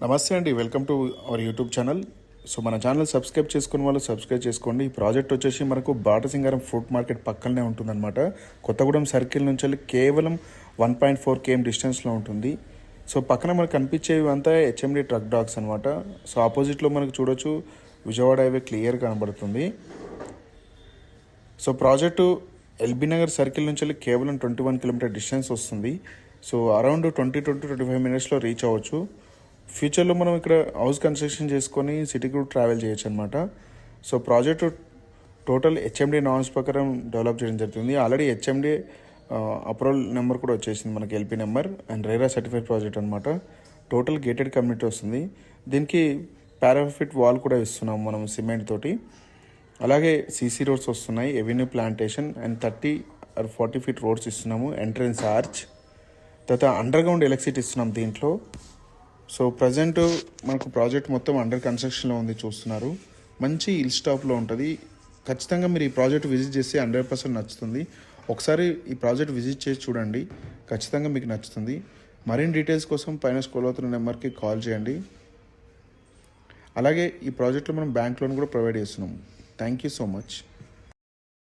నమస్తే అండి, welcome to our YouTube channel. So మన ఛానల్ సబ్స్క్రైబ్ చేసుకున్న వాళ్ళు సబ్స్క్రైబ్ చేసుకోండి. ఈ ప్రాజెక్ట్ వచ్చేసి మనకు బాటసింగారం ఫ్రూట్ మార్కెట్ పక్కనే ఉంటుందన్నమాట. కొత్తగూడెం సర్కిల్ నుంచి వెళ్ళి కేవలం 1.4 km డిస్టెన్స్లో ఉంటుంది. సో పక్కన మనకు కనిపించేవి అంతా హెచ్ఎండి ట్రక్ డాక్స్ అనమాట. సో ఆపోజిట్లో మనకు చూడొచ్చు విజయవాడ హైవే క్లియర్ కనబడుతుంది. So project LB Nagar circle నుంచి వెళ్ళి కేవలం 21 km డిస్టెన్స్ వస్తుంది. సో అరౌండ్ 20-25 మినిట్స్లో రీచ్ అవ్వచ్చు. ఫ్యూచర్లో మనం ఇక్కడ హౌస్ కన్స్ట్రక్షన్ చేసుకొని సిటీకి కూడా ట్రావెల్ చేయొచ్చు అనమాట. So project total HMD norms ప్రకారం డెవలప్ చేయడం జరుగుతుంది. ఆల్రెడీ హెచ్ఎండి అప్రూవల్ నెంబర్ కూడా వచ్చేసింది మనకి, LP number and RERA certified project అనమాట. టోటల్ గేటెడ్ కమ్యూనిటీ వస్తుంది. దీనికి పారాఫిట్ వాల్ కూడా ఇస్తున్నాం మనం సిమెంట్ తోటి. అలాగే సీసీ రోడ్స్ వస్తున్నాయి, avenue plantation and 30 or 40 feet roads ఇస్తున్నాము, ఎంట్రన్స్ ఆర్చ్, తర్వాత అండర్ గ్రౌండ్ ఎలక్ట్రిసిటీ ఇస్తున్నాం దీంట్లో. సో ప్రజెంట్ మనకు ప్రాజెక్ట్ మొత్తం అండర్ కన్స్ట్రక్షన్లో ఉంది, చూస్తున్నారు. మంచి హిల్ స్టాప్లో ఉంటుంది. ఖచ్చితంగా మీరు ఈ ప్రాజెక్ట్ విజిట్ చేస్తే 100% నచ్చుతుంది. ఒకసారి ఈ ప్రాజెక్ట్ విజిట్ చేసి చూడండి, ఖచ్చితంగా మీకు నచ్చుతుంది. మరిన్ని డీటెయిల్స్ కోసం పైన స్క్రోల్ అవుతున్న నెంబర్కి కాల్ చేయండి. అలాగే ఈ ప్రాజెక్ట్లో మనం బ్యాంక్ లోన్ కూడా ప్రొవైడ్ చేస్తున్నాము. Thank you so much.